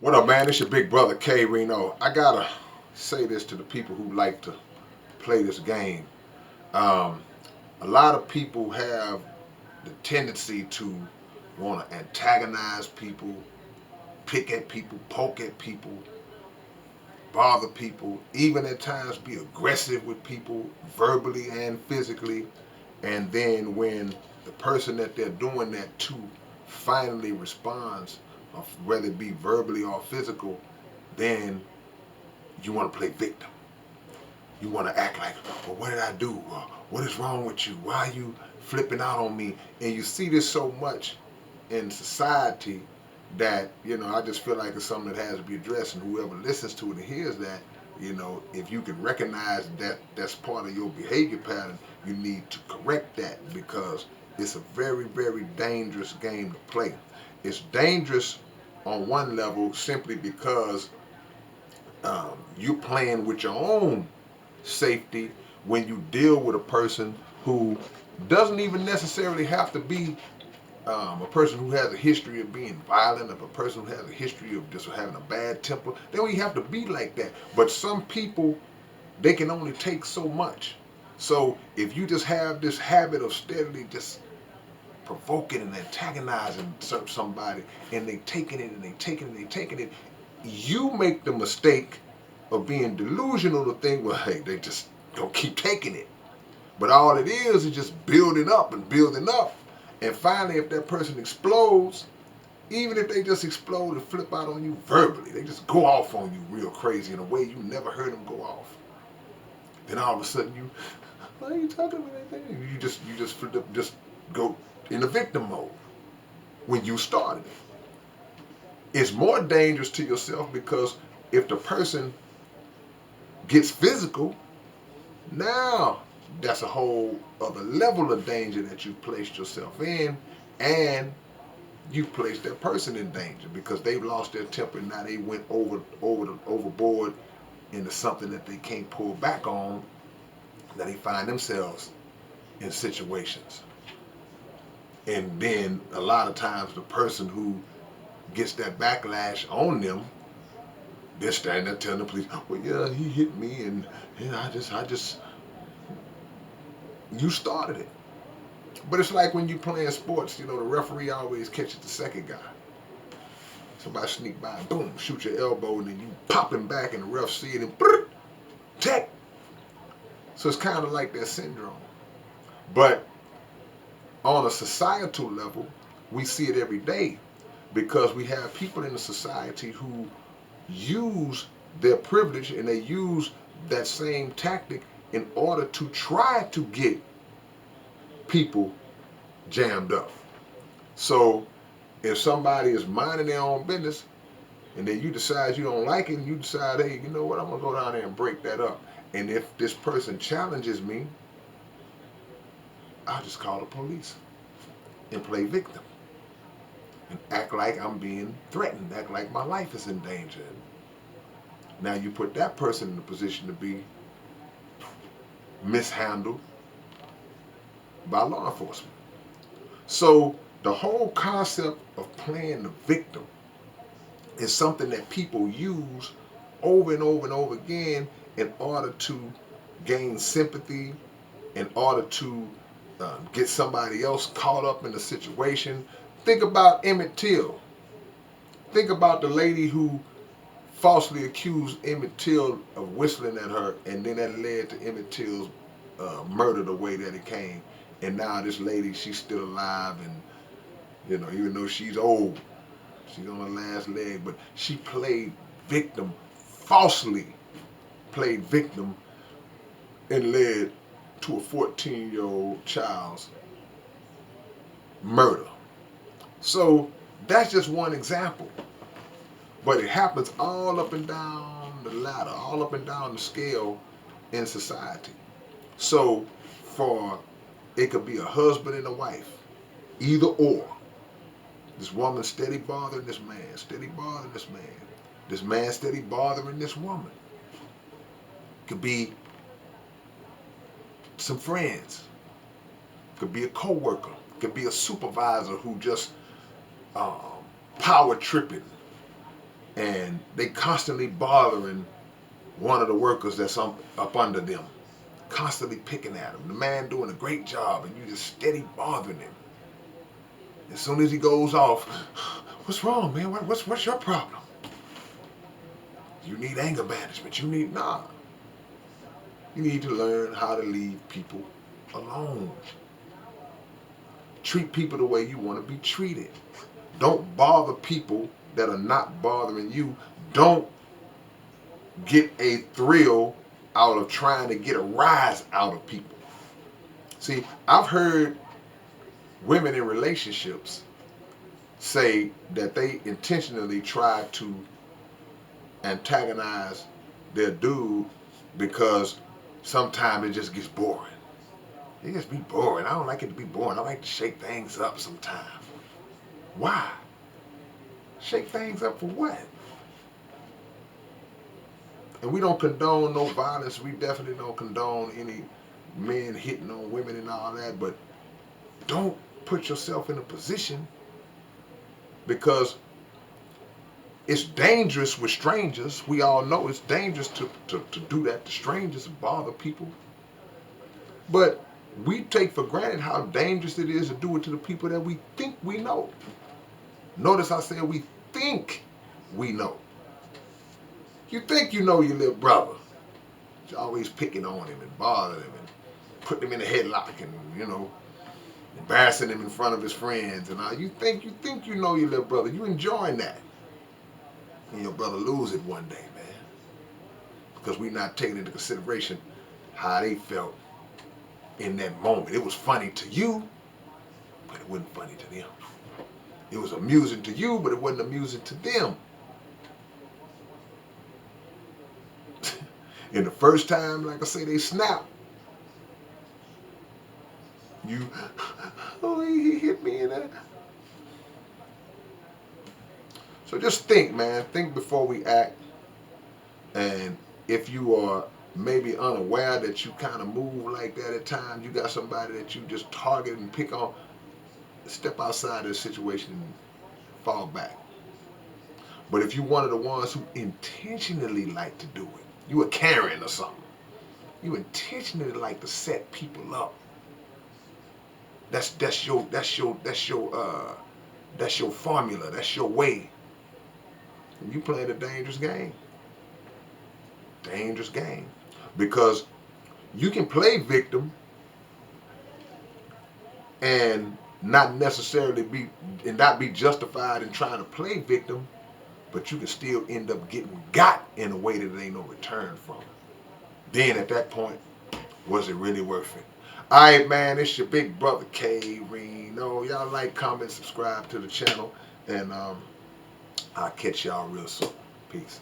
What up, man? It's your big brother K-Rino. I gotta say this to the people who like to play this game. Um, a lot of people have the tendency to want to antagonize people, pick at people, poke at people, bother people, even at times be aggressive with people verbally and physically. And then when the person that they're doing that to finally responds, whether it be verbally or physical, then you want to play victim. You want to act like, well, what did I do? What is wrong with you? Why are you flipping out on me? And you see this so much in society that, I just feel like it's something that has to be addressed. And whoever listens to it and hears that, if you can recognize that that's part of your behavior pattern, you need to correct that because it's a very, very dangerous game to play. It's dangerous on one level simply because you're playing with your own safety when you deal with a person who doesn't even necessarily have to be a person who has a history of being violent, of a person who has a history of just having a bad temper. They don't even have to be like that. But some people, they can only take so much. So if you just have this habit of steadily just provoking and antagonizing somebody, and they taking it and they taking it and they taking it, you make the mistake of being delusional to think, well, hey, they just don't keep taking it. But all it is just building up and building up. And finally, if that person explodes, even if they just explode and flip out on you verbally, they just go off on you real crazy in a way you never heard them go off. Then all of a sudden why are you talking to me like that? You just go in the victim mode when you started it. It's more dangerous to yourself because if the person gets physical, now that's a whole other level of danger that you've placed yourself in, and you placed that person in danger because they've lost their temper and now they went overboard into something that they can't pull back on. Now they find themselves in situations, and then a lot of times the person who gets that backlash on them, they're standing there telling the police, well, yeah, he hit me, and I just, you started it. But it's like when you playing sports, the referee always catches the second guy. Somebody sneak by, boom, shoot your elbow, and then you pop him back, and the ref see it, and tech. So it's kind of like that syndrome. But on a societal level, we see it every day because we have people in the society who use their privilege and they use that same tactic in order to try to get people jammed up. So if somebody is minding their own business and then you decide you don't like it and you decide, hey, you know what, I'm going to go down there and break that up. And if this person challenges me, I'll just call the police and play victim and act like I'm being threatened, act like my life is in danger. Now you put that person in a position to be mishandled by law enforcement. So the whole concept of playing the victim is something that people use over and over and over again in order to gain sympathy, in order to get somebody else caught up in the situation. Think about Emmett Till. Think about the lady who falsely accused Emmett Till of whistling at her, and then that led to Emmett Till's murder the way that it came. And now this lady, she's still alive, and even though she's old, she's on her last leg, but she played victim, falsely played victim, and led to a 14-year-old child's murder. So that's just one example. But it happens all up and down the ladder, all up and down the scale in society. So it could be a husband and a wife, either or. This woman steady bothering this man, steady bothering this man. This man steady bothering this woman. Could be some friends. Could be a co-worker. Could be a supervisor who just um, power tripping and they constantly bothering one of the workers that's up under them, constantly picking at him. The man doing a great job, and you just steady bothering him. As soon as he goes off, what's wrong, man? What's your problem? You need anger management. Nah. You need to learn how to leave people alone. Treat people the way you want to be treated. Don't bother people that are not bothering you. Don't get a thrill out of trying to get a rise out of people. See, I've heard women in relationships say that they intentionally try to antagonize their dude because sometimes it just gets boring. It just be boring. I don't like it to be boring. I like to shake things up sometimes. Why? Shake things up for what? And we don't condone no violence. We definitely don't condone any men hitting on women and all that. But don't put yourself in a position, because it's dangerous with strangers. We all know it's dangerous to do that to strangers and bother people. But we take for granted how dangerous it is to do it to the people that we think we know. Notice I said we think we know. You think you know your little brother. You're always picking on him and bothering him and putting him in a headlock and, embarrassing him in front of his friends and all. You think you know your little brother. You enjoying that. And your brother lose it one day, man. Because we're not taking into consideration how they felt in that moment. It was funny to you, but it wasn't funny to them. It was amusing to you, but it wasn't amusing to them. And the first time, like I say, they snap. He hit me in that. So just think, man. Think before we act. And if you are maybe unaware that you kind of move like that at times, you got somebody that you just target and pick on, step outside of the situation and fall back. But if you're one of the ones who intentionally like to do it, you a Karen or something, you intentionally like to set people up. That's your formula. That's your way. And you playing a dangerous game. Dangerous game. Because you can play victim and not necessarily not be justified in trying to play victim, but you can still end up getting got in a way that there ain't no return from. Then at that point, was it really worth it? Alright, man, it's your big brother K-Rino. Y'all like, comment, subscribe to the channel, and I'll catch y'all real soon. Peace.